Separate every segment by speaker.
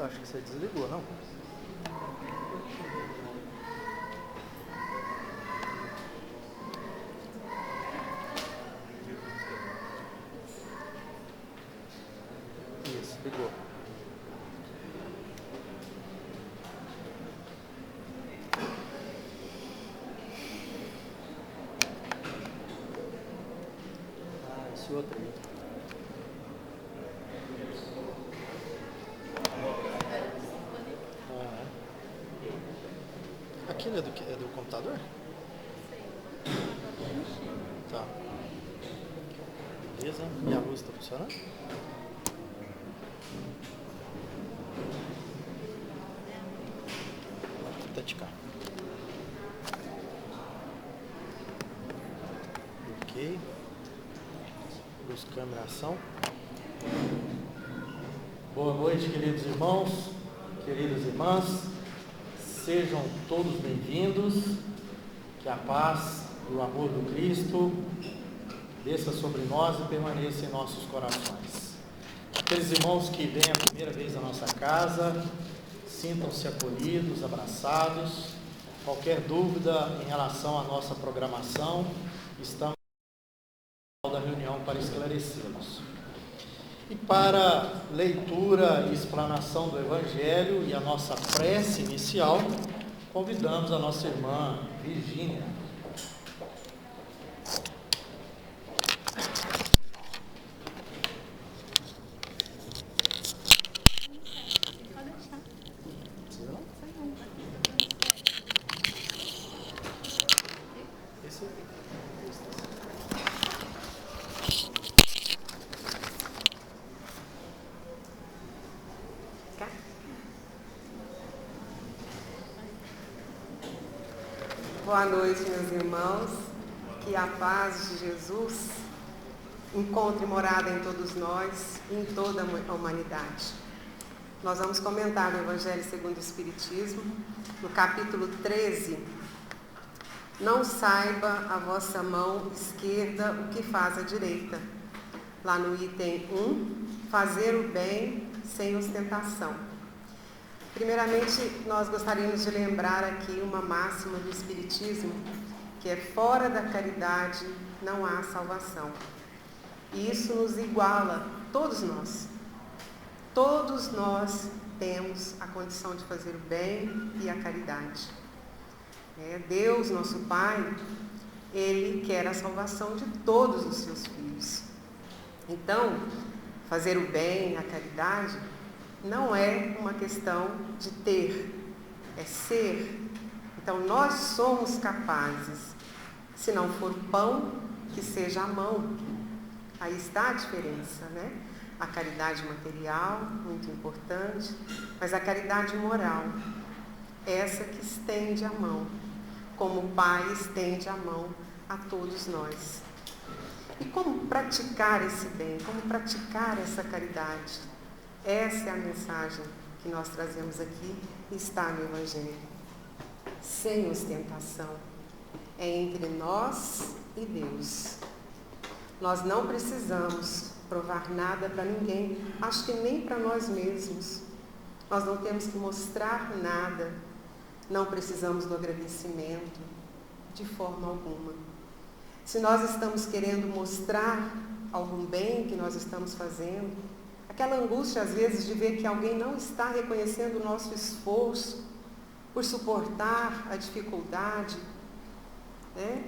Speaker 1: acho que você desligou, não? Isso, ligou. Ah, esse outro aí. Aquilo é do computador? Tá. Beleza. E a luz está funcionando? Vou cá. Ok. Luz, câmera, ação. Boa noite, queridos irmãos, queridas irmãs. Sejam todos bem-vindos. Que a paz e o amor do Cristo desça sobre nós e permaneça em nossos corações. Aqueles irmãos que vêm a primeira vez à nossa casa, sintam-se acolhidos, abraçados. Qualquer dúvida em relação à nossa programação, estamos da reunião para esclarecê-los. E para leitura e explanação do Evangelho e a nossa prece inicial, convidamos a nossa irmã Virgínia.
Speaker 2: Boa noite, meus irmãos. Que a paz de Jesus encontre morada em todos nós e em toda a humanidade. Nós vamos comentar o Evangelho segundo o Espiritismo, no capítulo 13. Não saiba a vossa mão esquerda o que faz a direita. Lá no item 1, fazer o bem sem ostentação. Primeiramente, nós gostaríamos de lembrar aqui uma máxima do Espiritismo, que é: fora da caridade não há salvação. E isso nos iguala, todos nós. Todos nós temos a condição de fazer o bem e a caridade. Deus, nosso Pai, Ele quer a salvação de todos os seus filhos. Então, fazer o bem e a caridade não é uma questão de ter, é ser. Então, nós somos capazes. Se não for pão, que seja a mão. Aí está a diferença, né? A caridade material, muito importante, mas a caridade moral, essa que estende a mão, como o Pai estende a mão a todos nós. E como praticar esse bem? Como praticar essa caridade? Essa é a mensagem que nós trazemos aqui e está no Evangelho. Sem ostentação. É entre nós e Deus. Nós não precisamos provar nada para ninguém, acho que nem para nós mesmos. Nós não temos que mostrar nada. Não precisamos do agradecimento, de forma alguma. Se nós estamos querendo mostrar algum bem que nós estamos fazendo, aquela angústia, às vezes, de ver que alguém não está reconhecendo o nosso esforço por suportar a dificuldade, né?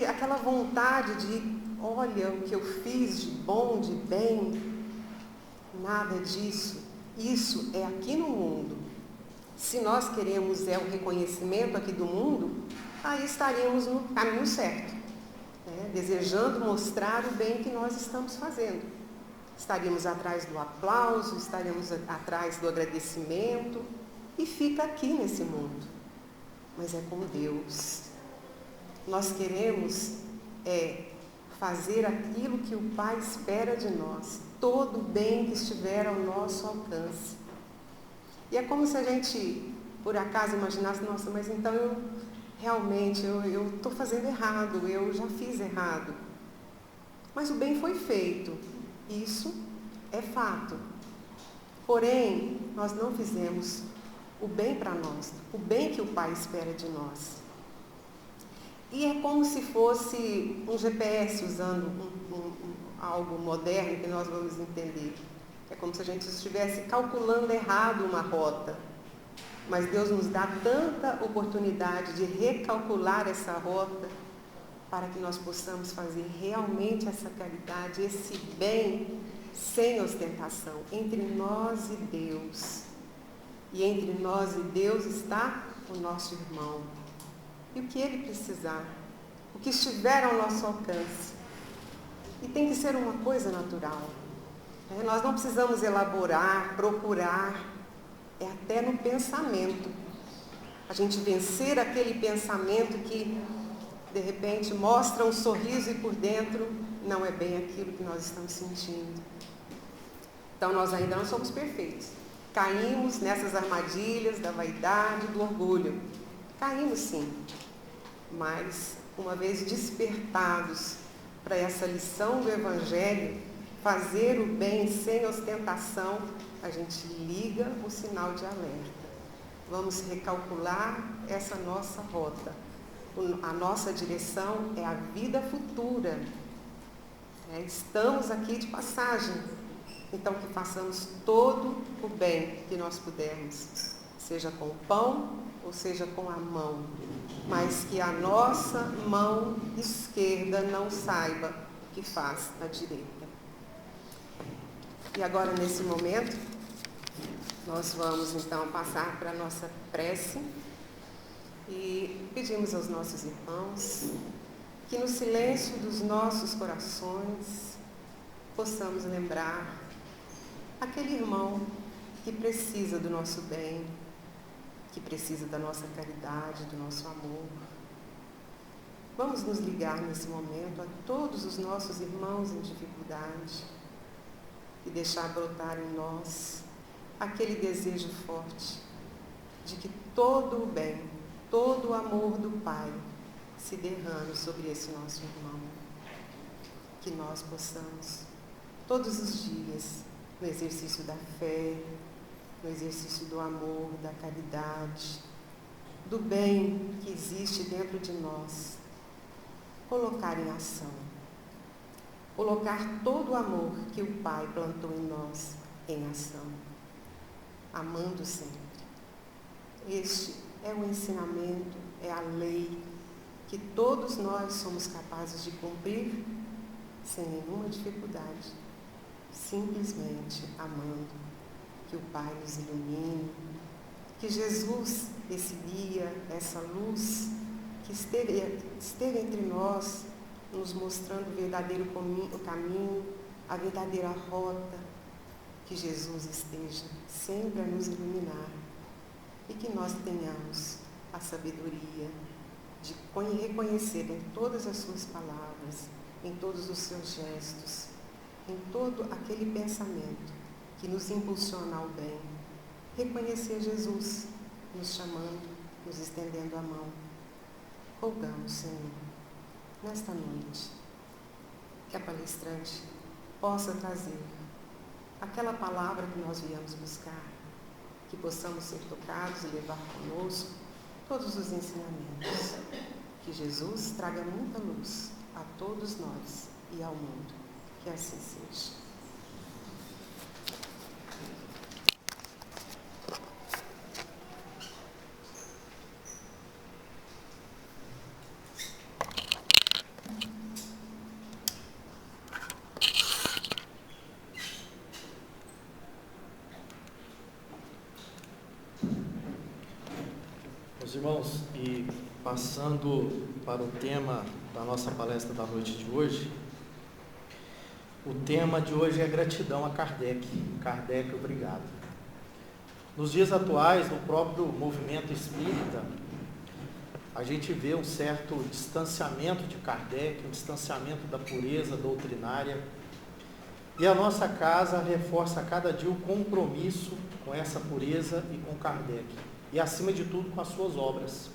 Speaker 2: Aquela vontade de, olha o que eu fiz de bom, de bem, nada disso. Isso é aqui no mundo. Se nós queremos o reconhecimento aqui do mundo, aí estaríamos no caminho certo, né? Desejando mostrar o bem que nós estamos fazendo. Estaríamos atrás do aplauso, estaríamos atrás do agradecimento, e fica aqui nesse mundo. Mas é com Deus. Nós queremos fazer aquilo que o Pai espera de nós, todo o bem que estiver ao nosso alcance. E é como se a gente, por acaso, imaginasse: nossa, mas então eu estou fazendo errado, eu já fiz errado. Mas o bem foi feito. Isso é fato. Porém, nós não fizemos o bem para nós, o bem que o Pai espera de nós. E é como se fosse um GPS usando algo moderno que nós vamos entender. É como se a gente estivesse calculando errado uma rota. Mas Deus nos dá tanta oportunidade de recalcular essa rota para que nós possamos fazer realmente essa caridade, esse bem sem ostentação, entre nós e Deus. E entre nós e Deus está o nosso irmão. E o que ele precisar, o que estiver ao nosso alcance. E tem que ser uma coisa natural. Nós não precisamos elaborar, procurar, é até no pensamento. A gente vencer aquele pensamento que, de repente, mostra um sorriso e por dentro não é bem aquilo que nós estamos sentindo. Então, nós ainda não somos perfeitos. Caímos nessas armadilhas da vaidade, do orgulho. Caímos sim, mas uma vez despertados para essa lição do Evangelho, fazer o bem sem ostentação, a gente liga o sinal de alerta. Vamos recalcular essa nossa rota. A nossa direção é a vida futura. Estamos aqui de passagem. Então, que façamos todo o bem que nós pudermos, seja com o pão ou seja com a mão, mas que a nossa mão esquerda não saiba o que faz a direita. E agora, nesse momento, nós vamos então passar para a nossa prece e pedimos aos nossos irmãos que no silêncio dos nossos corações possamos lembrar aquele irmão que precisa do nosso bem, que precisa da nossa caridade, do nosso amor. Vamos nos ligar nesse momento a todos os nossos irmãos em dificuldade e deixar brotar em nós aquele desejo forte de que todo o bem, todo o amor do Pai se derrame sobre esse nosso irmão. Que nós possamos, todos os dias, no exercício da fé, no exercício do amor, da caridade, do bem que existe dentro de nós, colocar em ação. Colocar todo o amor que o Pai plantou em nós em ação. Amando sempre. Este é o ensinamento, é a lei que todos nós somos capazes de cumprir sem nenhuma dificuldade. Simplesmente amando, que o Pai nos ilumine, que Jesus, esse guia, essa luz que esteve entre nós, nos mostrando o verdadeiro caminho, a verdadeira rota, que Jesus esteja sempre a nos iluminar e que nós tenhamos a sabedoria de reconhecer em todas as suas palavras, em todos os seus gestos, em todo aquele pensamento que nos impulsiona ao bem, reconhecer Jesus nos chamando, nos estendendo a mão. Rogamos, Senhor, nesta noite, que a palestrante possa trazer aquela palavra que nós viemos buscar, que possamos ser tocados e levar conosco todos os ensinamentos. Que Jesus traga muita luz a todos nós e ao mundo. Que assim seja.
Speaker 1: Meus irmãos, e passando para o tema da nossa palestra da noite de hoje, o tema de hoje é gratidão a Kardec. Kardec, obrigado. Nos dias atuais, no próprio movimento espírita, a gente vê um certo distanciamento de Kardec, um distanciamento da pureza doutrinária. E a nossa casa reforça a cada dia o compromisso com essa pureza e com Kardec. E, acima de tudo, com as suas obras.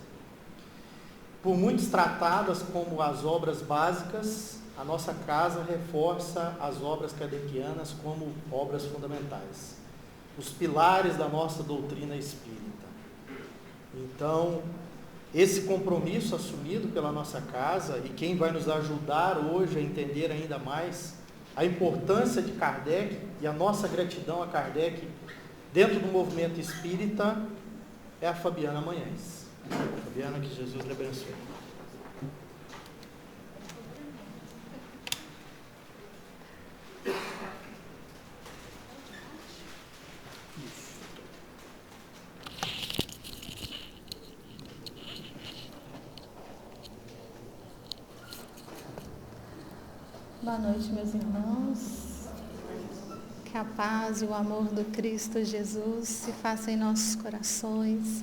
Speaker 1: Por muitos tratadas como as obras básicas, a nossa casa reforça as obras kardecianas como obras fundamentais. os pilares da nossa doutrina espírita. Então, esse compromisso assumido pela nossa casa, e quem vai nos ajudar hoje a entender ainda mais a importância de Kardec e a nossa gratidão a Kardec dentro do movimento espírita, é a Fabiana Manhães. Fabiana, que Jesus lhe abençoe.
Speaker 3: Boa noite, meus irmãos. Que a paz e o amor do Cristo Jesus se façam em nossos corações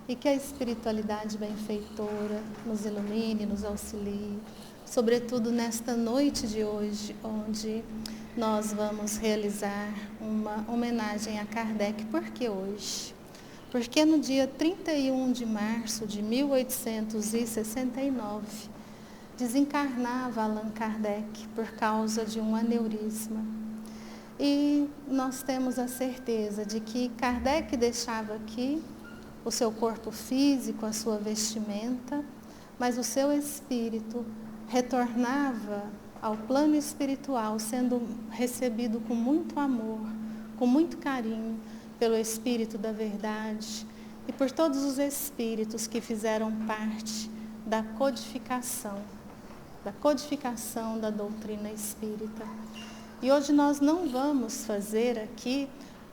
Speaker 3: e que a espiritualidade benfeitora nos ilumine, nos auxilie, sobretudo nesta noite de hoje, onde nós vamos realizar uma homenagem a Kardec. Por que hoje? Porque no dia 31 de março de 1869, desencarnava Allan Kardec por causa de um aneurisma. E nós temos a certeza de que Kardec deixava aqui o seu corpo físico, a sua vestimenta, mas o seu espírito retornava ao plano espiritual, sendo recebido com muito amor, com muito carinho pelo Espírito da Verdade e por todos os espíritos que fizeram parte da codificação da doutrina espírita. E hoje nós não vamos fazer aqui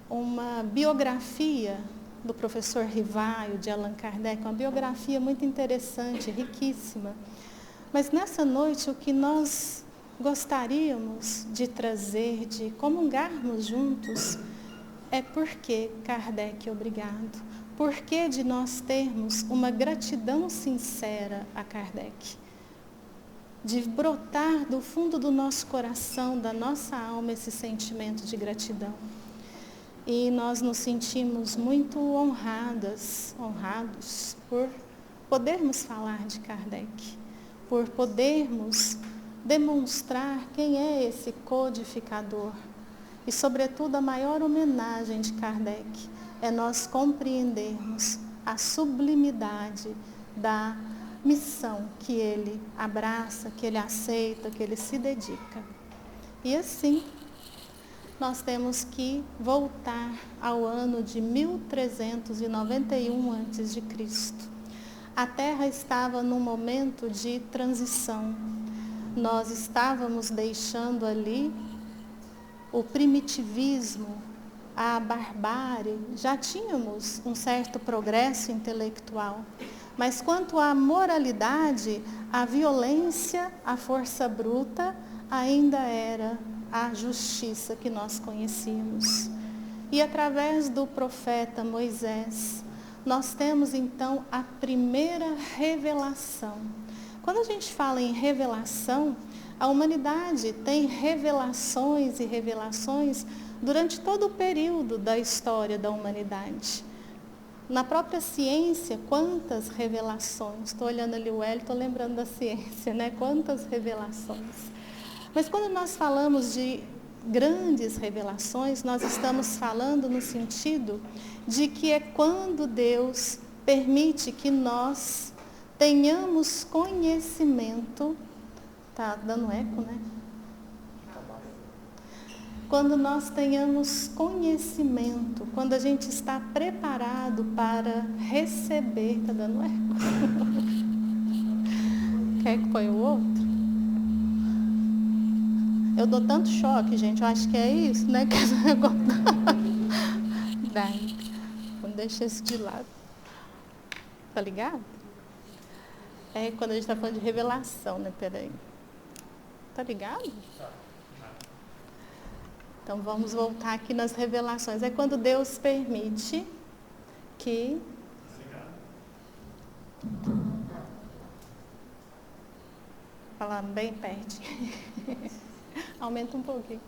Speaker 3: uma biografia do professor Rivaio, de Allan Kardec, uma biografia muito interessante, riquíssima. Mas nessa noite o que nós gostaríamos de trazer, de comungarmos juntos, é por que Kardec obrigado, por que de nós termos uma gratidão sincera a Kardec, de brotar do fundo do nosso coração, da nossa alma, esse sentimento de gratidão. E nós nos sentimos muito honrados por podermos falar de Kardec, por podermos demonstrar quem é esse codificador. E, sobretudo, a maior homenagem de Kardec é nós compreendermos a sublimidade da missão que ele abraça, que ele aceita, que ele se dedica. E assim, nós temos que voltar ao ano de 1391 a.C. A Terra estava num momento de transição. Nós estávamos deixando ali o primitivismo, a barbárie. Já tínhamos um certo progresso intelectual, mas quanto à moralidade, a violência, a força bruta, ainda era a justiça que nós conhecíamos. E através do profeta Moisés, nós temos então a primeira revelação. Quando a gente fala em revelação, a humanidade tem revelações e revelações durante todo o período da história da humanidade. Na própria ciência, quantas revelações. Estou olhando ali o Hélio, estou lembrando da ciência, né? Quantas revelações. Mas quando nós falamos de grandes revelações, nós estamos falando no sentido de que é quando Deus permite que nós tenhamos conhecimento. Está dando eco, né? Quando nós tenhamos conhecimento, quando a gente está preparado para receber. Está dando eco? Quer que põe o outro? Eu dou tanto choque, gente, eu acho que é isso, né? Daí, vamos deixar isso de lado. Tá ligado? É quando a gente está falando de revelação, né? Peraí. Tá ligado? Então, vamos voltar aqui nas revelações. É quando Deus permite que... Falar bem pertinho. Aumenta um pouquinho.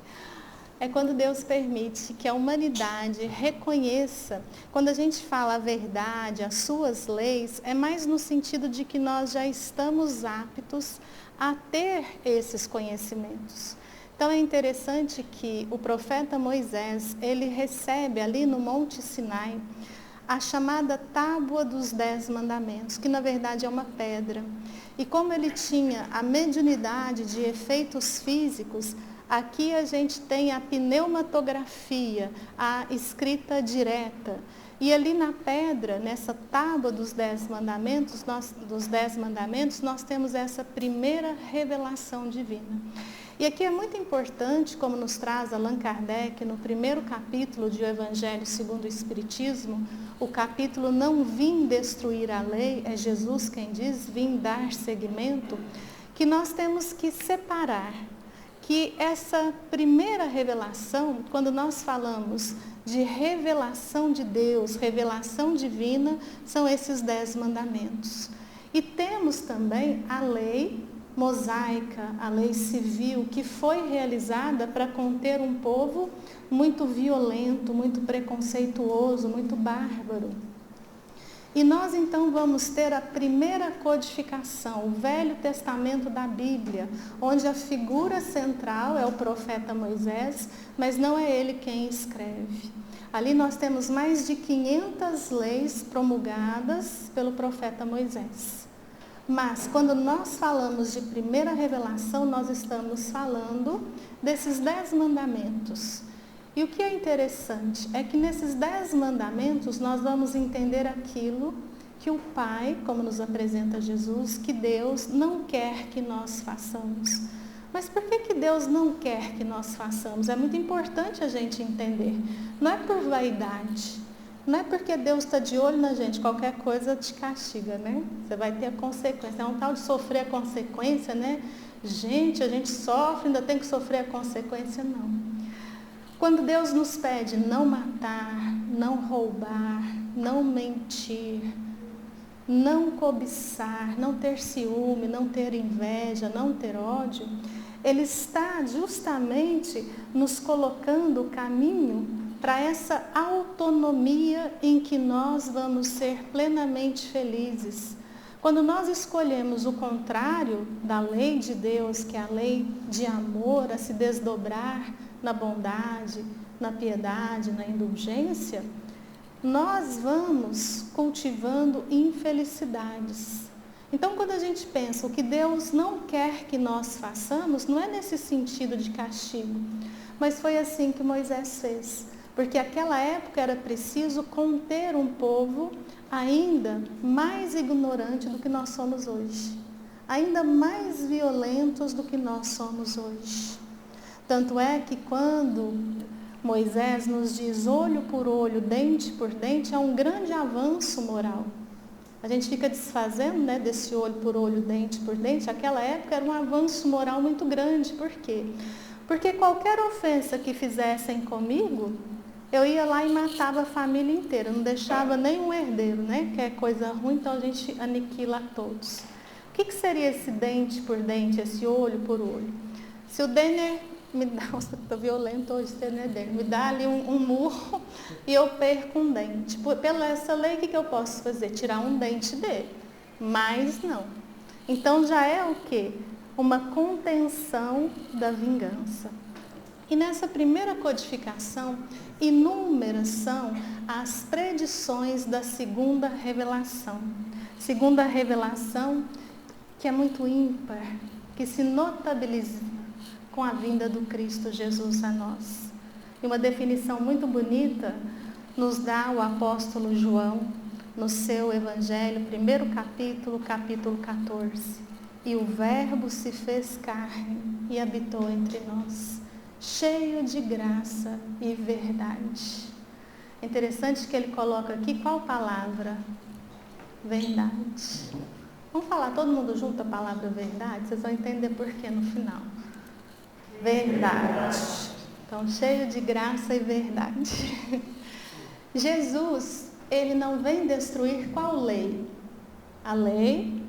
Speaker 3: É quando Deus permite que a humanidade reconheça. Quando a gente fala a verdade, as suas leis, é mais no sentido de que nós já estamos aptos a ter esses conhecimentos. Então é interessante que o profeta Moisés, ele recebe ali no Monte Sinai a chamada Tábua dos 10 Mandamentos, que na verdade é uma pedra. E como ele tinha a mediunidade de efeitos físicos, aqui a gente tem a pneumatografia, a escrita direta. E ali na pedra, nessa tábua dos 10 mandamentos, nós temos essa primeira revelação divina. E aqui é muito importante, como nos traz Allan Kardec, no primeiro capítulo de O Evangelho segundo o Espiritismo, o capítulo Não Vim Destruir a Lei, é Jesus quem diz, vim dar seguimento, que nós temos que separar que essa primeira revelação, quando nós falamos de revelação de Deus, revelação divina, são esses 10 mandamentos. E temos também a lei mosaica, a lei civil, que foi realizada para conter um povo muito violento, muito preconceituoso, muito bárbaro. E nós então vamos ter a primeira codificação, o Velho Testamento da Bíblia, onde a figura central é o profeta Moisés, mas não é ele quem escreve. Ali nós temos mais de 500 leis promulgadas pelo profeta Moisés. Mas quando nós falamos de primeira revelação, nós estamos falando desses 10 mandamentos. E o que é interessante é que nesses 10 mandamentos nós vamos entender aquilo que o Pai, como nos apresenta Jesus, que Deus não quer que nós façamos. Mas por que Deus não quer que nós façamos? É muito importante a gente entender. Não é por vaidade. Não é porque Deus está de olho na gente, qualquer coisa te castiga, né? Você vai ter a consequência. É um tal de sofrer a consequência, né? Gente, a gente sofre, ainda tem que sofrer a consequência, não. Quando Deus nos pede não matar, não roubar, não mentir, não cobiçar, não ter ciúme, não ter inveja, não ter ódio, Ele está justamente nos colocando o caminho para essa autonomia em que nós vamos ser plenamente felizes. Quando nós escolhemos o contrário da lei de Deus, que é a lei de amor, a se desdobrar na bondade, na piedade, na indulgência, nós vamos cultivando infelicidades. Então, quando a gente pensa o que Deus não quer que nós façamos, não é nesse sentido de castigo, mas foi assim que Moisés fez. Porque naquela época era preciso conter um povo ainda mais ignorante do que nós somos hoje. Ainda mais violentos do que nós somos hoje. Tanto é que quando Moisés nos diz olho por olho, dente por dente, é um grande avanço moral. A gente fica desfazendo, né, desse olho por olho, dente por dente. Naquela época era um avanço moral muito grande. Por quê? Porque qualquer ofensa que fizessem comigo, eu ia lá e matava a família inteira. Não deixava nenhum herdeiro, né? Que é coisa ruim, então a gente aniquila todos. O que seria esse dente por dente, esse olho por olho? Se o Denner me dá, nossa, estou violento hoje, me dá ali um murro e eu perco um dente. Pela essa lei, o que eu posso fazer? Tirar um dente dele. Mas não. Então já é o quê? Uma contenção da vingança. E nessa primeira codificação, inúmeras são as predições da segunda revelação. Segunda revelação que é muito ímpar, que se notabiliza com a vinda do Cristo Jesus a nós. E uma definição muito bonita nos dá o apóstolo João no seu Evangelho, primeiro capítulo, capítulo 14. E o Verbo se fez carne e habitou entre nós, cheio de graça e verdade. É interessante que ele coloca aqui qual palavra? Verdade. Vamos falar todo mundo junto a palavra verdade? Vocês vão entender por quê no final. Verdade. Então, cheio de graça e verdade. Jesus, ele não vem destruir qual lei? A lei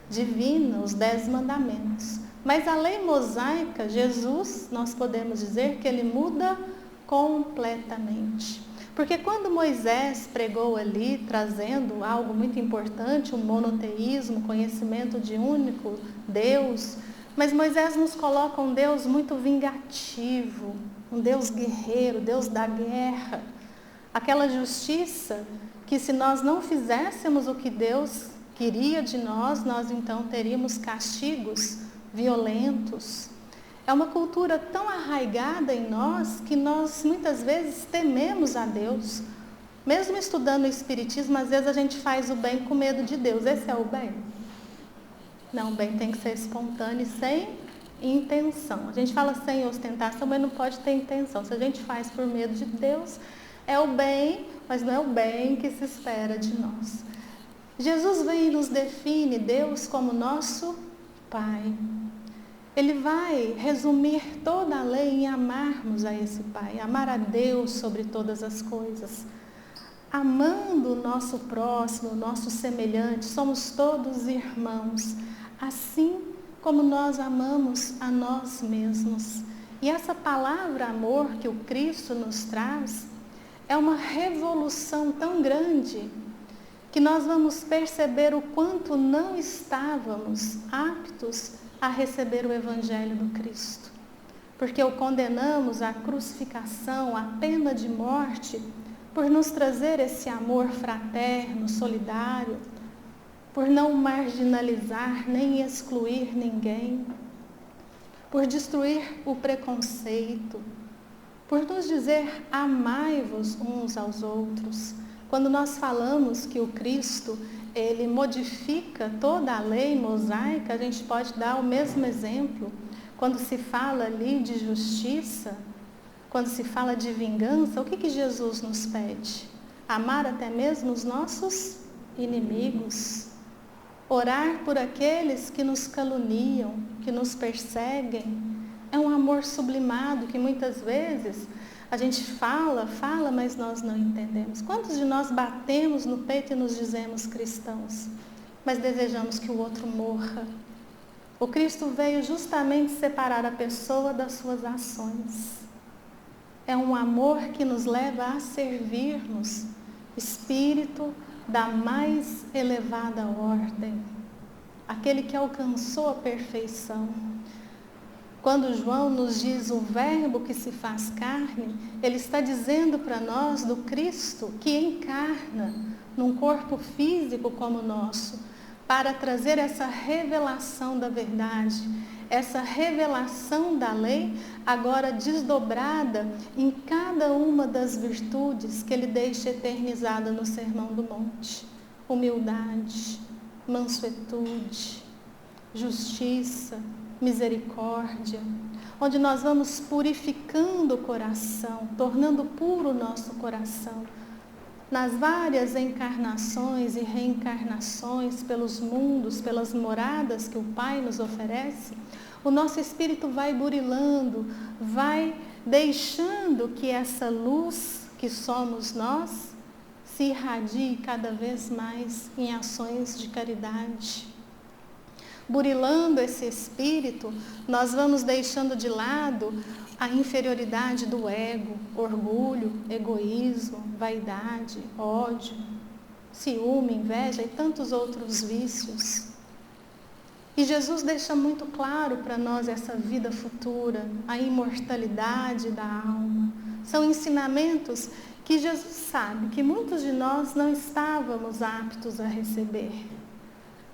Speaker 3: divina, os 10 mandamentos. Mas a lei mosaica, Jesus, nós podemos dizer que ele muda completamente. Porque quando Moisés pregou ali, trazendo algo muito importante, o monoteísmo, conhecimento de único Deus, Mas Moisés nos coloca um Deus muito vingativo, um Deus guerreiro, Deus da guerra. Aquela justiça que, se nós não fizéssemos o que Deus queria de nós, nós então teríamos castigos violentos. É uma cultura tão arraigada em nós que nós muitas vezes tememos a Deus. Mesmo estudando o Espiritismo, às vezes a gente faz o bem com medo de Deus. Esse é o bem? Não, o bem tem que ser espontâneo e sem intenção. A gente fala sem ostentação, mas não pode ter intenção. Se a gente faz por medo de Deus, é o bem, mas não é o bem que se espera de nós. Jesus vem e nos define Deus como nosso Pai. Ele vai resumir toda a lei em amarmos a esse Pai, amar a Deus sobre todas as coisas. Amando o nosso próximo, o nosso semelhante, somos todos irmãos, assim como nós amamos a nós mesmos. E essa palavra amor que o Cristo nos traz é uma revolução tão grande que nós vamos perceber o quanto não estávamos aptos a receber o Evangelho do Cristo. Porque o condenamos à crucificação, à pena de morte, por nos trazer esse amor fraterno, solidário, por não marginalizar nem excluir ninguém, por destruir o preconceito, por nos dizer amai-vos uns aos outros. Quando nós falamos que o Cristo, ele modifica toda a lei mosaica, a gente pode dar o mesmo exemplo. Quando se fala ali de justiça, quando se fala de vingança, o que Jesus nos pede? Amar até mesmo os nossos inimigos. Orar por aqueles que nos caluniam, que nos perseguem. É um amor sublimado que muitas vezes a gente fala, mas nós não entendemos. Quantos de nós batemos no peito e nos dizemos cristãos, mas desejamos que o outro morra? O Cristo veio justamente separar a pessoa das suas ações. É um amor que nos leva a servirmos, espírito da mais elevada ordem, aquele que alcançou a perfeição. Quando João nos diz o verbo que se faz carne, ele está dizendo para nós do Cristo que encarna num corpo físico como o nosso, para trazer essa revelação da verdade, essa revelação da lei, agora desdobrada em cada uma das virtudes que ele deixa eternizada no Sermão do Monte. Humildade, mansuetude, justiça, misericórdia, onde nós vamos purificando o coração, tornando puro o nosso coração. Nas várias encarnações e reencarnações pelos mundos, pelas moradas que o Pai nos oferece, o nosso espírito vai burilando, vai deixando que essa luz que somos nós se irradie cada vez mais em ações de caridade. Burilando esse espírito, nós vamos deixando de lado a inferioridade do ego, orgulho, egoísmo, vaidade, ódio, ciúme, inveja e tantos outros vícios. E Jesus deixa muito claro para nós essa vida futura, a imortalidade da alma. São ensinamentos que Jesus sabe que muitos de nós não estávamos aptos a receber.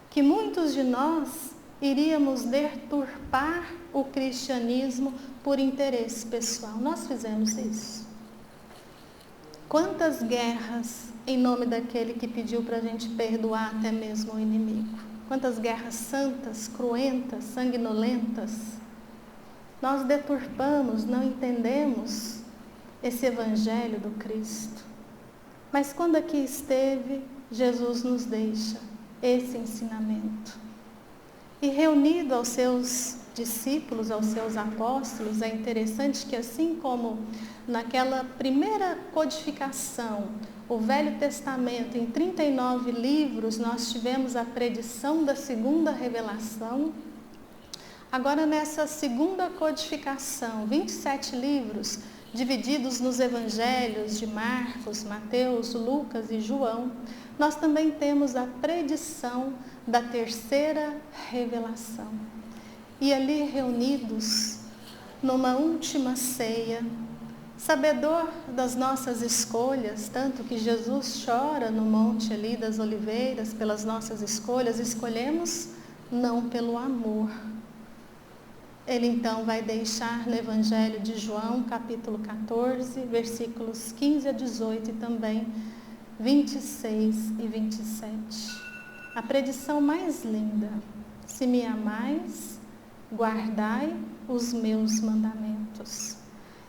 Speaker 3: Que muitos de nós iríamos deturpar o cristianismo por interesse pessoal. Nós fizemos isso. Quantas guerras em nome daquele que pediu para a gente perdoar até mesmo o inimigo? Quantas guerras santas, cruentas, sanguinolentas? Nós deturpamos, não entendemos esse evangelho do Cristo. Mas quando aqui esteve, Jesus nos deixa esse ensinamento. E reunido aos seus discípulos, aos seus apóstolos, é interessante que assim como naquela primeira codificação, o Velho Testamento, em 39 livros, nós tivemos a predição da segunda revelação. Agora nessa segunda codificação, 27 livros, divididos nos evangelhos de Marcos, Mateus, Lucas e João, nós também temos a predição da terceira revelação. e ali reunidos numa última ceia, sabedor das nossas escolhas, tanto que Jesus chora no Monte ali das Oliveiras pelas nossas escolhas, escolhemos não pelo amor. Ele então vai deixar no Evangelho de João, capítulo 14, versículos 15 a 18 e também 26 e 27. A predição mais linda: se me amais, guardai os meus mandamentos.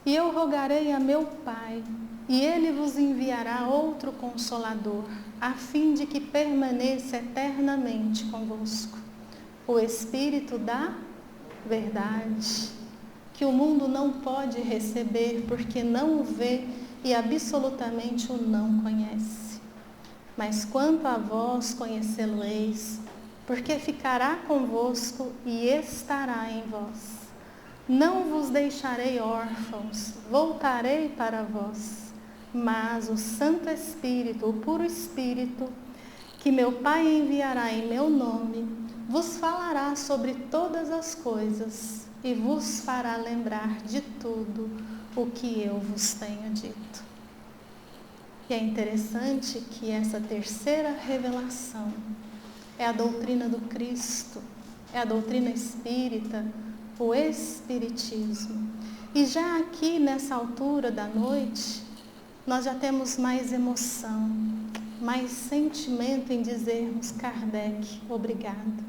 Speaker 3: E eu rogarei a meu Pai, e Ele vos enviará outro Consolador, a fim de que permaneça eternamente convosco. O Espírito da verdade, que o mundo não pode receber, porque não o vê e absolutamente o não conhece. Mas quanto a vós conhecê-lo-eis, porque ficará convosco e estará em vós. Não vos deixarei órfãos, voltarei para vós. Mas o Santo Espírito, o puro Espírito, que meu Pai enviará em meu nome, vos falará sobre todas as coisas e vos fará lembrar de tudo o que eu vos tenho dito. E é interessante que essa terceira revelação é a doutrina do Cristo, é a doutrina espírita, o Espiritismo. E já aqui nessa altura da noite, nós já temos mais emoção, mais sentimento em dizermos: Kardec, obrigado,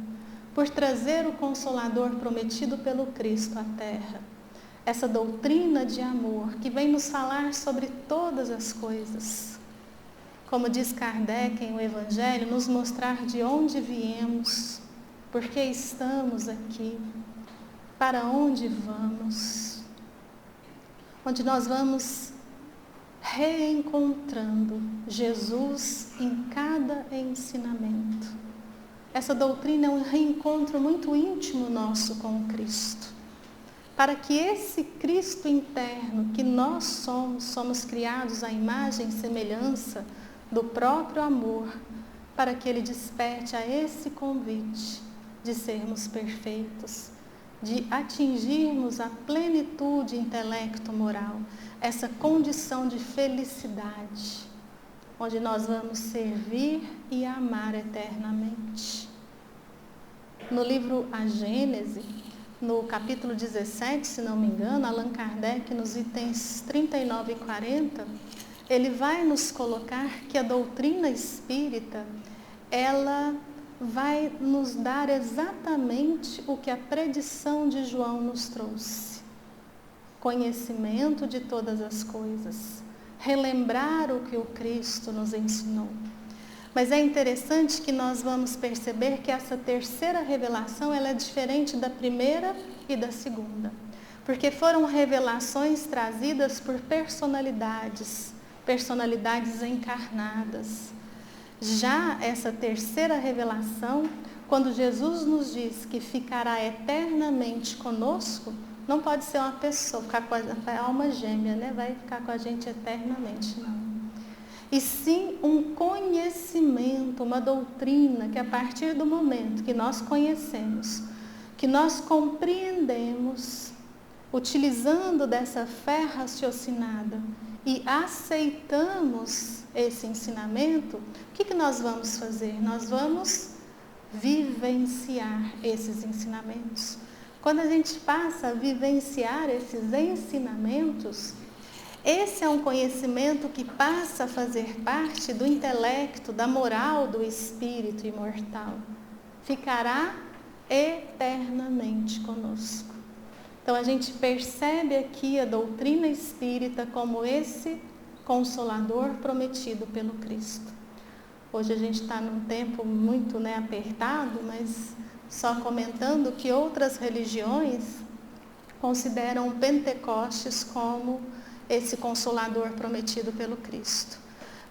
Speaker 3: por trazer o Consolador prometido pelo Cristo à Terra. Essa doutrina de amor que vem nos falar sobre todas as coisas. Como diz Kardec em o Evangelho, nos mostrar de onde viemos, por que estamos aqui, para onde vamos, onde nós vamos reencontrando Jesus em cada ensinamento. Essa doutrina é um reencontro muito íntimo nosso com o Cristo. Para que esse Cristo interno que nós somos criados à imagem e semelhança do próprio amor, para que Ele desperte a esse convite de sermos perfeitos, de atingirmos a plenitude intelecto-moral, essa condição de felicidade, onde nós vamos servir e amar eternamente. No livro A Gênese, no capítulo 17, se não me engano, Allan Kardec, nos itens 39 e 40, ele vai nos colocar que a doutrina espírita, ela vai nos dar exatamente o que a predição de João nos trouxe. Conhecimento de todas as coisas. Relembrar o que o Cristo nos ensinou. Mas é interessante que nós vamos perceber que essa terceira revelação, ela é diferente da primeira e da segunda. Porque foram revelações trazidas por personalidades encarnadas. Já essa terceira revelação, quando Jesus nos diz que ficará eternamente conosco, não pode ser uma pessoa, ficar com a alma gêmea, né? Vai ficar com a gente eternamente, não. E sim um conhecimento, uma doutrina que a partir do momento que nós conhecemos, que nós compreendemos, utilizando dessa fé raciocinada e aceitamos esse ensinamento, o que nós vamos fazer? Nós vamos vivenciar esses ensinamentos. Quando a gente passa a vivenciar esses ensinamentos, esse é um conhecimento que passa a fazer parte do intelecto, da moral do espírito imortal. Ficará eternamente conosco. Então a gente percebe aqui a doutrina espírita como esse Consolador prometido pelo Cristo. Hoje a gente está num tempo muito apertado, mas só comentando que outras religiões consideram Pentecostes como esse Consolador prometido pelo Cristo.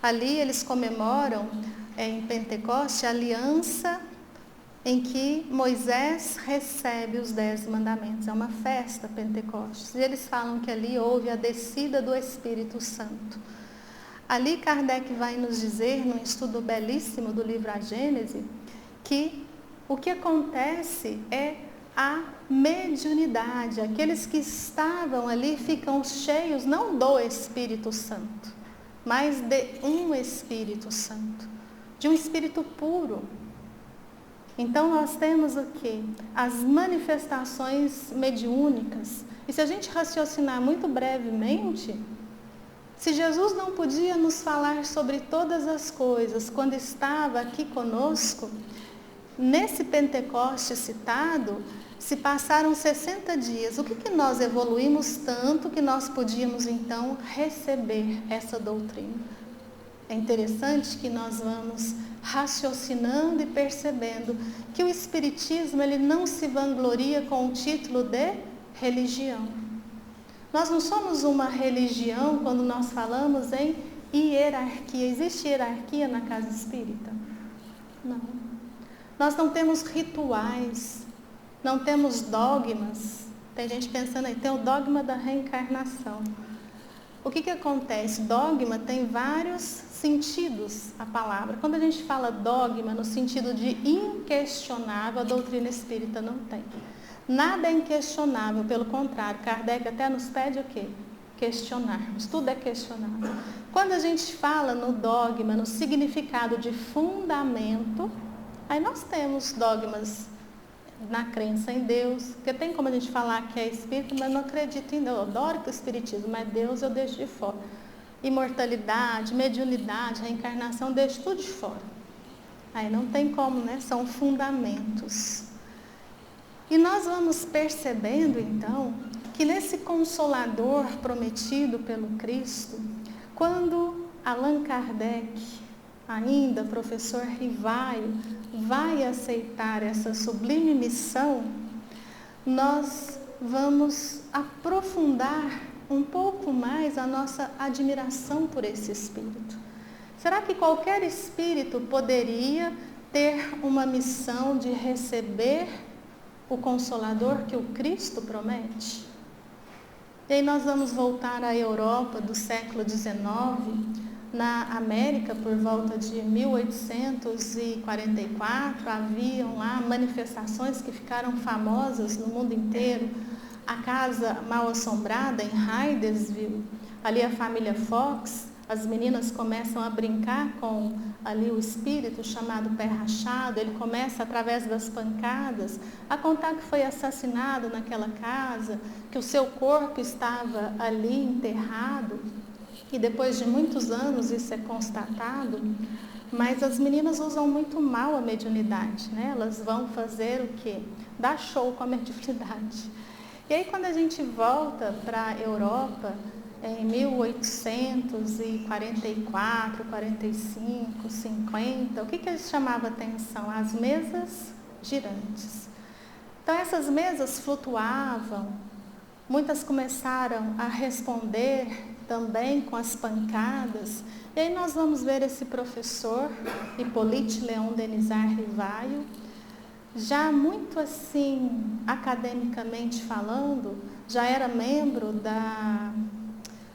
Speaker 3: Ali eles comemoram em Pentecostes a aliança em que Moisés recebe os 10 mandamentos. É uma festa Pentecostes. E eles falam que ali houve a descida do Espírito Santo. Ali Kardec vai nos dizer, num estudo belíssimo do livro A Gênese, que o que acontece é a mediunidade. Aqueles que estavam ali ficam cheios não do Espírito Santo, mas de um Espírito Santo, de um Espírito puro. Então nós temos o quê? As manifestações mediúnicas. E se a gente raciocinar muito brevemente, se Jesus não podia nos falar sobre todas as coisas quando estava aqui conosco, nesse Pentecostes citado, se passaram 60 dias. O que nós evoluímos tanto que nós podíamos então receber essa doutrina? É interessante que nós vamos raciocinando e percebendo que o Espiritismo ele não se vangloria com o título de religião. Nós não somos uma religião quando nós falamos em hierarquia. Existe hierarquia na casa espírita? Não. Nós não temos rituais, não temos dogmas. Tem gente pensando aí, tem o dogma da reencarnação. O que acontece? Dogma tem vários sentidos, a palavra. Quando a gente fala dogma no sentido de inquestionável, a doutrina espírita não tem. Nada é inquestionável, pelo contrário, Kardec até nos pede o quê? Questionarmos, tudo é questionável. Quando a gente fala no dogma, no significado de fundamento, aí nós temos dogmas na crença em Deus, porque tem como a gente falar que é espírito, mas não acredito em Deus, eu adoro o espiritismo, mas Deus eu deixo de fora. Imortalidade, mediunidade, reencarnação, eu deixo tudo de fora. Aí não tem como, né? São fundamentos. E nós vamos percebendo, então, que nesse Consolador prometido pelo Cristo, quando Allan Kardec, ainda professor Rivaio, vai aceitar essa sublime missão, nós vamos aprofundar um pouco mais a nossa admiração por esse Espírito. Será que qualquer Espírito poderia ter uma missão de receber o Consolador que o Cristo promete? E aí nós vamos voltar à Europa do século XIX, na América, por volta de 1844, haviam lá manifestações que ficaram famosas no mundo inteiro. A Casa Mal Assombrada, em Hydesville, ali a família Fox, as meninas começam a brincar com ali o espírito chamado Pé Rachado. Ele começa, através das pancadas, a contar que foi assassinado naquela casa, que o seu corpo estava ali enterrado. E depois de muitos anos isso é constatado, mas as meninas usam muito mal a mediunidade, né? Elas vão fazer o quê? Dar show com a mediunidade. E aí quando a gente volta para a Europa, em 1844, 45, 50, o que eles chamavam atenção? As mesas girantes. Então essas mesas flutuavam, muitas começaram a responder também com as pancadas. E aí nós vamos ver esse professor, Hippolyte Léon Denisard Rivaio, já muito assim, academicamente falando, já era membro da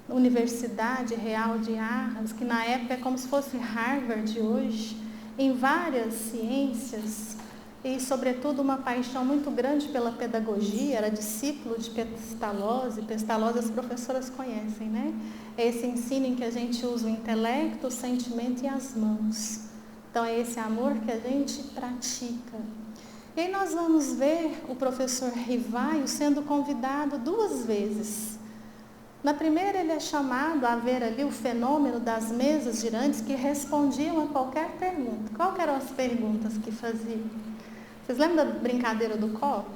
Speaker 3: Universidade Real de Arras, que na época é como se fosse Harvard hoje, em várias ciências, e sobretudo uma paixão muito grande pela pedagogia, era discípulo de Pestalozzi. Pestalozzi as professoras conhecem, né? É esse ensino em que a gente usa o intelecto, o sentimento e as mãos. Então é esse amor que a gente pratica. E aí nós vamos ver o professor Rivaio sendo convidado 2 vezes. Na primeira ele é chamado a ver ali o fenômeno das mesas girantes que respondiam a qualquer pergunta. Qual que eram as perguntas que faziam? Vocês lembram da brincadeira do copo?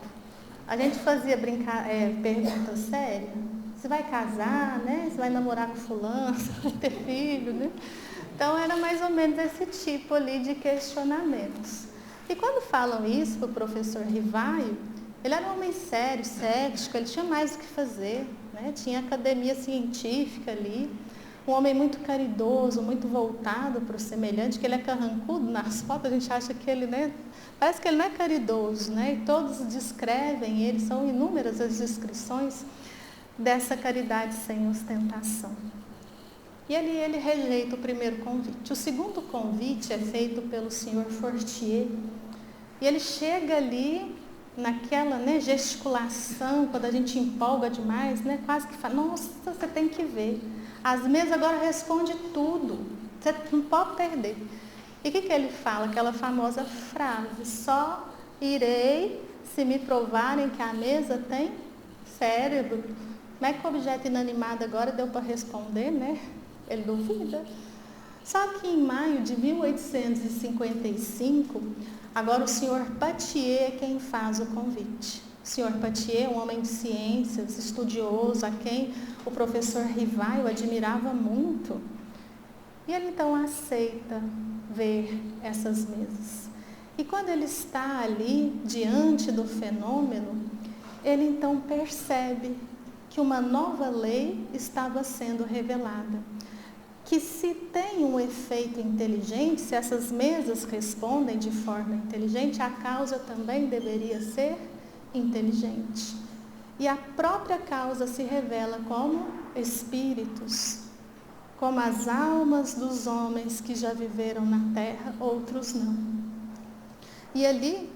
Speaker 3: A gente fazia pergunta séria. Você vai casar, né? Você vai namorar com fulano, você vai ter filho, né? Então era mais ou menos esse tipo ali de questionamentos. E quando falam isso para o professor Rivaio, ele era um homem sério, cético, ele tinha mais o que fazer, né? Tinha academia científica ali, um homem muito caridoso, muito voltado para o semelhante, que ele é carrancudo nas fotos, a gente acha que ele, né? Parece que ele não é caridoso, né? E todos descrevem ele, são inúmeras as descrições dessa caridade sem ostentação. E ali ele rejeita o primeiro convite. O segundo convite é feito pelo senhor Fortier. E ele chega ali naquela, né, gesticulação, quando a gente empolga demais, né, quase que fala, nossa, você tem que ver. As mesas agora respondem tudo, você não pode perder. E o que ele fala? Aquela famosa frase, só irei se me provarem que a mesa tem cérebro. Como é que o objeto inanimado agora deu para responder, né? Ele duvida. Só que em maio de 1855, agora o senhor Patier é quem faz o convite. O senhor Patier é um homem de ciências, estudioso, a quem o professor Rivaio admirava muito. E ele então aceita ver essas mesas. E quando ele está ali, diante do fenômeno, ele então percebe que uma nova lei estava sendo revelada. Que se tem um efeito inteligente, se essas mesas respondem de forma inteligente, a causa também deveria ser inteligente. E a própria causa se revela como espíritos, como as almas dos homens que já viveram na Terra, outros não. E ali,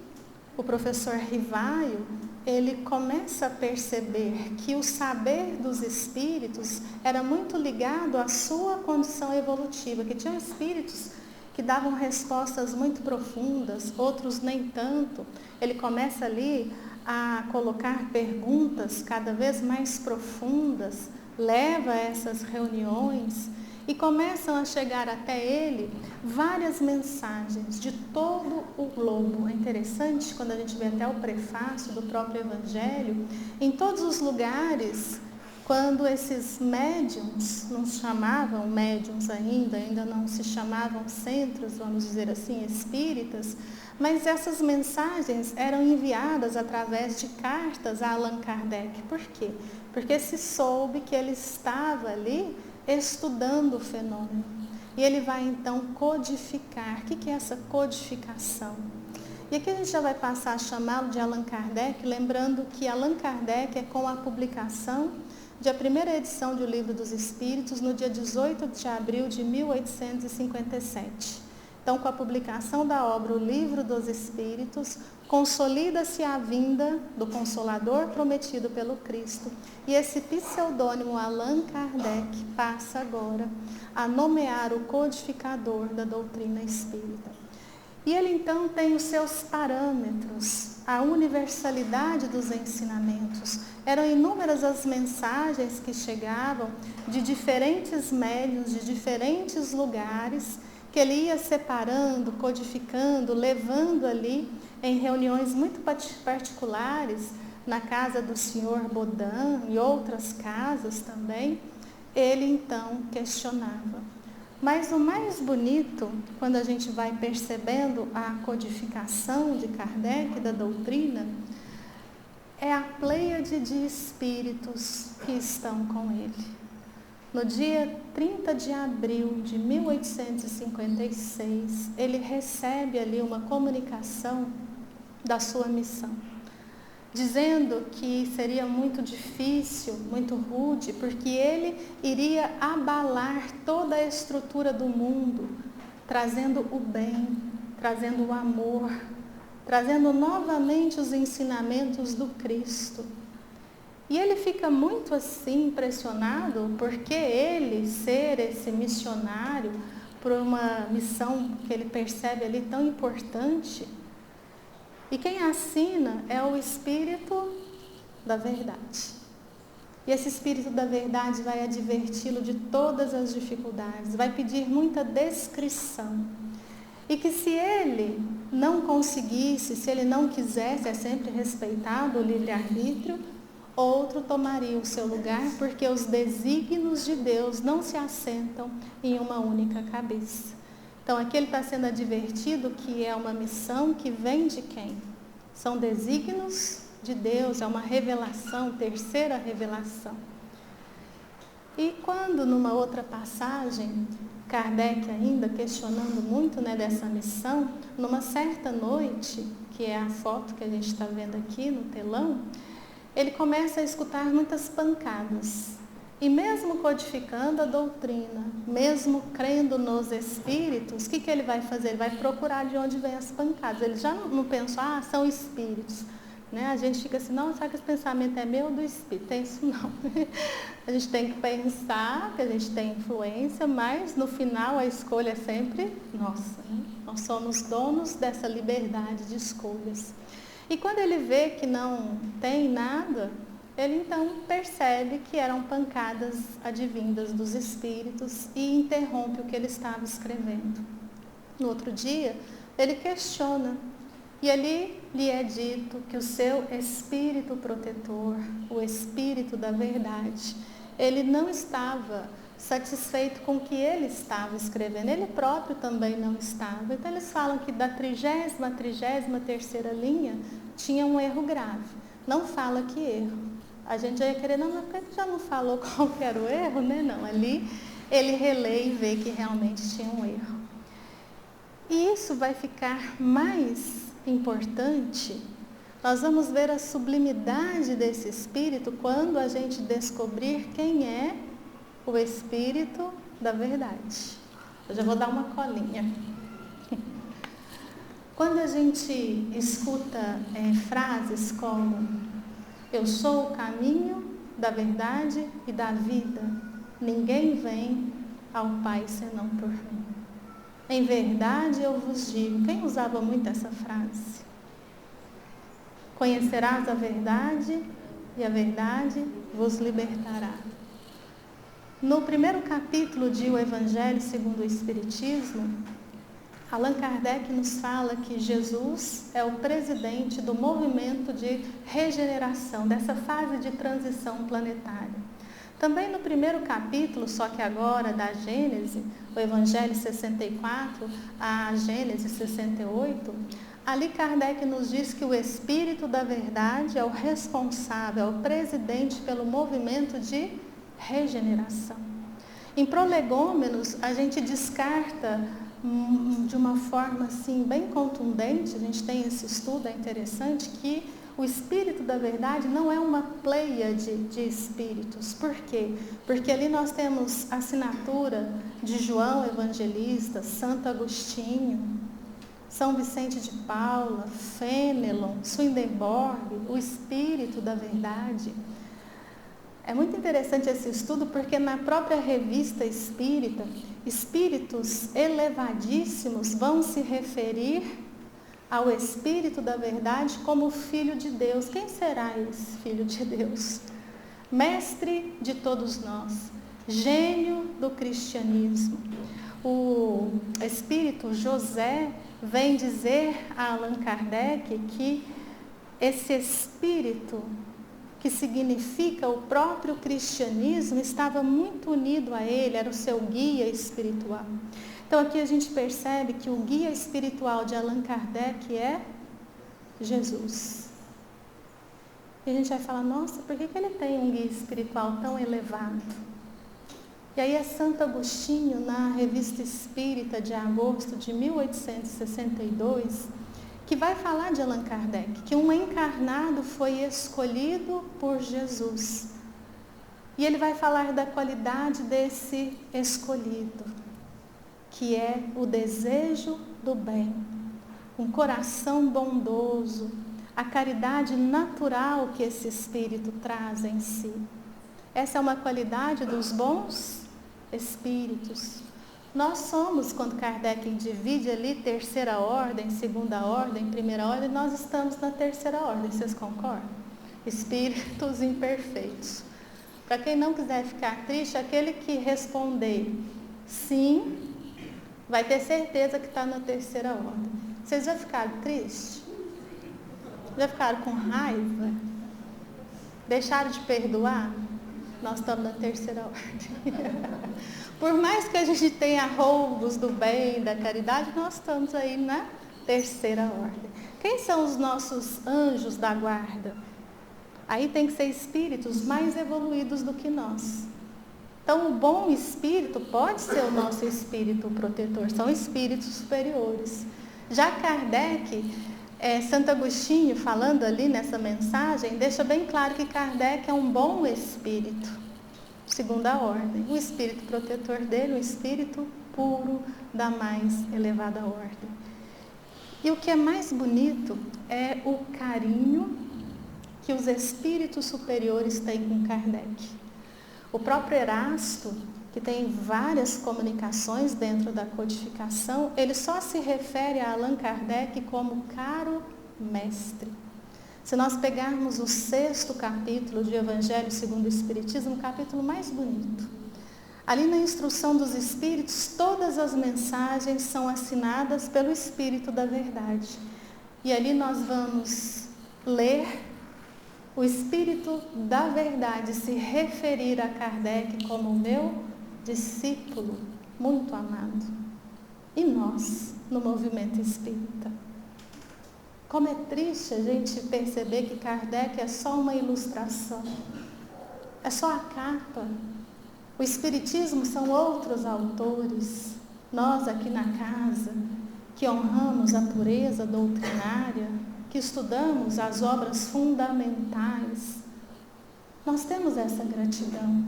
Speaker 3: o professor Rivaio, ele começa a perceber que o saber dos espíritos era muito ligado à sua condição evolutiva, que tinham espíritos que davam respostas muito profundas, outros nem tanto. Ele começa ali a colocar perguntas cada vez mais profundas, leva a essas reuniões e começam a chegar até ele várias mensagens de todo o globo. É interessante quando a gente vê até o prefácio do próprio Evangelho, em todos os lugares, quando esses médiums, não se chamavam médiums ainda não se chamavam centros, vamos dizer assim, espíritas, mas essas mensagens eram enviadas através de cartas a Allan Kardec. Por quê? Porque se soube que ele estava ali estudando o fenômeno. E ele vai então codificar. O que é essa codificação? E aqui a gente já vai passar a chamá-lo de Allan Kardec, lembrando que Allan Kardec é com a publicação da primeira edição do Livro dos Espíritos, no dia 18 de abril de 1857. Então, com a publicação da obra O Livro dos Espíritos, consolida-se a vinda do Consolador prometido pelo Cristo. E esse pseudônimo Allan Kardec passa agora a nomear o codificador da doutrina espírita. E ele então tem os seus parâmetros, a universalidade dos ensinamentos. Eram inúmeras as mensagens que chegavam de diferentes médiuns, de diferentes lugares, que ele ia separando, codificando, levando ali em reuniões muito particulares, na casa do senhor Baudin e outras casas também, ele então questionava. Mas o mais bonito, quando a gente vai percebendo a codificação de Kardec, da doutrina, é a pleiade de espíritos que estão com ele. No dia 30 de abril de 1856, ele recebe ali uma comunicação da sua missão, dizendo que seria muito difícil, muito rude, porque ele iria abalar toda a estrutura do mundo, trazendo o bem, trazendo o amor, trazendo novamente os ensinamentos do Cristo. E ele fica muito assim impressionado, porque ele ser esse missionário por uma missão que ele percebe ali tão importante. E quem assina é o Espírito da Verdade. E esse Espírito da Verdade vai adverti-lo de todas as dificuldades, vai pedir muita descrição. E que se ele não conseguisse, se ele não quisesse, é sempre respeitado o livre-arbítrio, outro tomaria o seu lugar, porque os desígnios de Deus não se assentam em uma única cabeça. Então aqui ele está sendo advertido que é uma missão que vem de quem? São desígnios de Deus, é uma revelação, terceira revelação. E quando numa outra passagem, Kardec ainda questionando muito, né, dessa missão, numa certa noite, que é a foto que a gente está vendo aqui no telão, ele começa a escutar muitas pancadas. E mesmo codificando a doutrina, mesmo crendo nos espíritos, o que ele vai fazer? Ele vai procurar de onde vêm as pancadas. Ele já não pensa, são espíritos. Né? A gente fica assim, não, será que esse pensamento é meu ou do Espírito? Tem isso não. A gente tem que pensar que a gente tem influência, mas no final a escolha é sempre nossa. Né? Nós somos donos dessa liberdade de escolhas. E quando ele vê que não tem nada, ele então percebe que eram pancadas advindas dos espíritos e interrompe o que ele estava escrevendo. No outro dia, ele questiona. E ali lhe é dito que o seu espírito protetor, o espírito da verdade, ele não estava satisfeito com o que ele estava escrevendo. Ele próprio também não estava. Então eles falam que da 33ª linha tinha um erro grave. Não fala que erro. A gente já ia querer, não, mas por que já não falou qual que era o erro, né? Não, ali ele relê e vê que realmente tinha um erro. E isso vai ficar mais importante, nós vamos ver a sublimidade desse Espírito quando a gente descobrir quem é o Espírito da verdade. Eu já vou dar uma colinha. Quando a gente escuta frases como eu sou o caminho da verdade e da vida, ninguém vem ao Pai senão por mim. Em verdade eu vos digo, quem usava muito essa frase? Conhecerás a verdade e a verdade vos libertará. No primeiro capítulo de O Evangelho segundo o Espiritismo, Allan Kardec nos fala que Jesus é o presidente do movimento de regeneração, dessa fase de transição planetária. Também no primeiro capítulo, só que agora da Gênese, o Evangelho 64, a Gênese 68, ali Kardec nos diz que o Espírito da Verdade é o responsável, é o presidente pelo movimento de regeneração. Em Prolegômenos, a gente descarta de uma forma assim, bem contundente, a gente tem esse estudo, é interessante, que o Espírito da Verdade não é uma pleiade de espíritos. Por quê? Porque ali nós temos a assinatura de João Evangelista, Santo Agostinho, São Vicente de Paula, Fênelon, Swedenborg, o Espírito da Verdade. É muito interessante esse estudo porque na própria revista espírita, espíritos elevadíssimos vão se referir ao Espírito da Verdade como Filho de Deus. Quem será esse Filho de Deus? Mestre de todos nós, gênio do cristianismo. O Espírito José vem dizer a Allan Kardec que esse Espírito, que significa o próprio cristianismo, estava muito unido a ele, era o seu guia espiritual. Então aqui a gente percebe que o guia espiritual de Allan Kardec é Jesus. E a gente vai falar, nossa, por que ele tem um guia espiritual tão elevado? E aí é Santo Agostinho, na Revista Espírita de agosto de 1862, que vai falar de Allan Kardec, que um encarnado foi escolhido por Jesus. E ele vai falar da qualidade desse escolhido, que é o desejo do bem, um coração bondoso, a caridade natural que esse Espírito traz em si. Essa é uma qualidade dos bons espíritos. Nós somos, quando Kardec divide ali terceira ordem, segunda ordem, primeira ordem, nós estamos na terceira ordem, vocês concordam? Espíritos imperfeitos. Para quem não quiser ficar triste, aquele que responder sim, vai ter certeza que está na terceira ordem. Vocês já ficaram tristes? Já ficaram com raiva? Deixaram de perdoar? Nós estamos na terceira ordem. Por mais que a gente tenha roubos do bem, da caridade, nós estamos aí na terceira ordem. Quem são os nossos anjos da guarda? Aí tem que ser espíritos mais evoluídos do que nós. Então, o bom espírito pode ser o nosso espírito protetor, são espíritos superiores. Já Kardec, Santo Agostinho, falando ali nessa mensagem, deixa bem claro que Kardec é um bom espírito, segunda ordem. O espírito protetor dele, um espírito puro da mais elevada ordem. E o que é mais bonito é o carinho que os espíritos superiores têm com Kardec. O próprio Erasto, que tem várias comunicações dentro da codificação, ele só se refere a Allan Kardec como caro mestre. Se nós pegarmos o 6º capítulo de Evangelho segundo o Espiritismo, o capítulo mais bonito, ali na instrução dos Espíritos, todas as mensagens são assinadas pelo Espírito da Verdade. E ali nós vamos ler o Espírito da Verdade se referir a Kardec como meu discípulo muito amado. E nós, no movimento espírita? Como é triste a gente perceber que Kardec é só uma ilustração, é só a capa. O Espiritismo são outros autores. Nós aqui na casa, que honramos a pureza doutrinária, que estudamos as obras fundamentais, nós temos essa gratidão,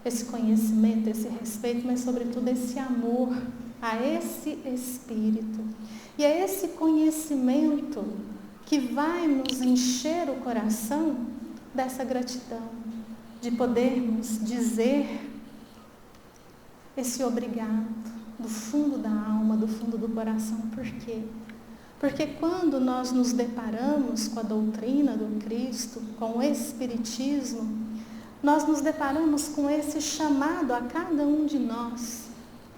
Speaker 3: esse conhecimento, esse respeito, mas sobretudo esse amor a esse Espírito. E é esse conhecimento que vai nos encher o coração dessa gratidão, de podermos dizer esse obrigado do fundo da alma, do fundo do coração. Por quê? Porque quando nós nos deparamos com a doutrina do Cristo, com o Espiritismo, nós nos deparamos com esse chamado a cada um de nós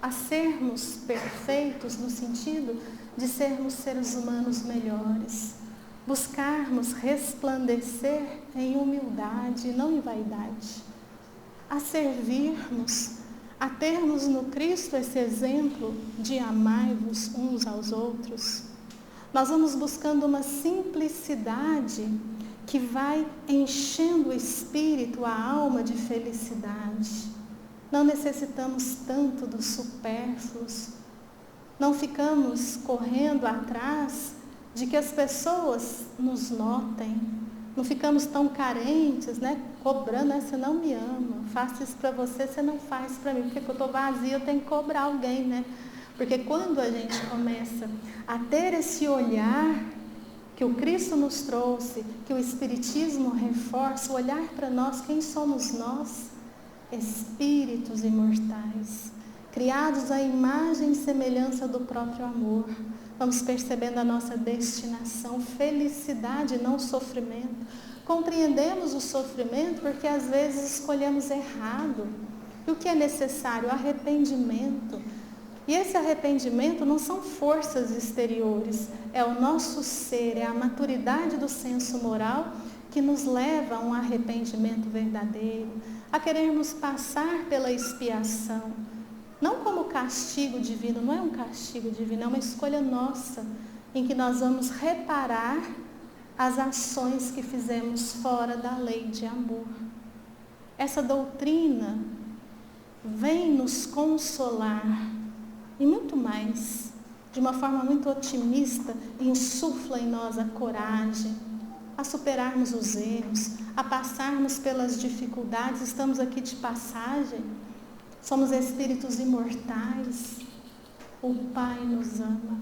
Speaker 3: a sermos perfeitos no sentido de sermos seres humanos melhores, buscarmos resplandecer em humildade e não em vaidade, a servirmos, a termos no Cristo esse exemplo de amai-vos uns aos outros. Nós vamos buscando uma simplicidade que vai enchendo o espírito, a alma de felicidade. Não necessitamos tanto dos supérfluos. Não ficamos correndo atrás de que as pessoas nos notem. Não ficamos tão carentes, cobrando, você não me ama, faço isso para você, você não faz para mim, porque eu estou vazia, eu tenho que cobrar alguém, Porque quando a gente começa a ter esse olhar que o Cristo nos trouxe, que o Espiritismo reforça, o olhar para nós, quem somos nós? Espíritos imortais, criados à imagem e semelhança do próprio amor. Vamos percebendo a nossa destinação, felicidade, não sofrimento. Compreendemos o sofrimento porque às vezes escolhemos errado. E o que é necessário? Arrependimento. E esse arrependimento não são forças exteriores, é o nosso ser, é a maturidade do senso moral que nos leva a um arrependimento verdadeiro, a querermos passar pela expiação. Não como castigo divino, não é um castigo divino, é uma escolha nossa, em que nós vamos reparar as ações que fizemos fora da lei de amor. Essa doutrina vem nos consolar e muito mais, de uma forma muito otimista, insufla em nós a coragem, a superarmos os erros, a passarmos pelas dificuldades. Estamos aqui de passagem, somos espíritos imortais, o Pai nos ama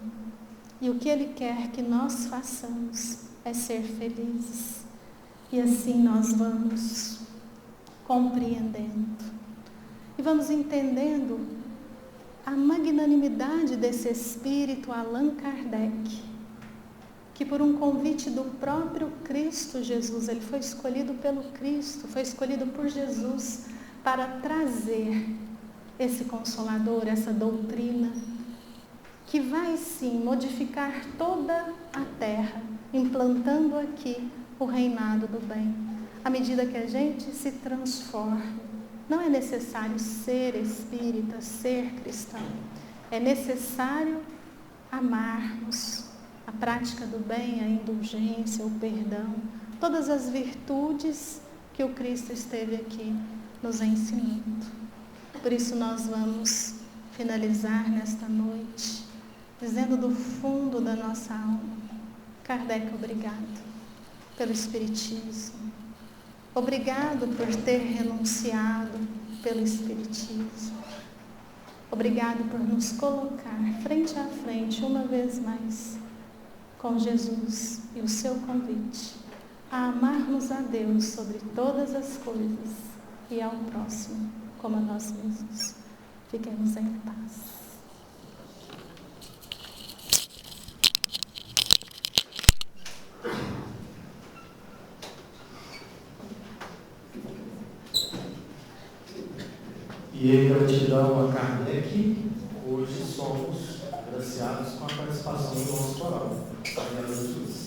Speaker 3: e o que Ele quer que nós façamos é ser felizes. E assim nós vamos compreendendo e vamos entendendo a magnanimidade desse Espírito Allan Kardec, que por um convite do próprio Cristo Jesus, ele foi escolhido pelo Cristo, foi escolhido por Jesus para trazer esse Consolador, essa doutrina, que vai sim modificar toda a terra, implantando aqui o reinado do bem, à medida que a gente se transforma. Não é necessário ser espírita, ser cristão. É necessário amarmos a prática do bem, a indulgência, o perdão, todas as virtudes que o Cristo esteve aqui nos ensinando. Por isso nós vamos finalizar nesta noite, dizendo do fundo da nossa alma: Kardec, obrigado pelo Espiritismo. Obrigado por ter renunciado pelo Espiritismo. Obrigado por nos colocar frente a frente, uma vez mais, com Jesus e o seu convite a amar-nos a Deus sobre todas as coisas e ao próximo como a nós mesmos. Fiquemos em paz.
Speaker 1: E em gratidão a Kardec, hoje somos agraciados com a participação do nosso coral. Glória a Jesus.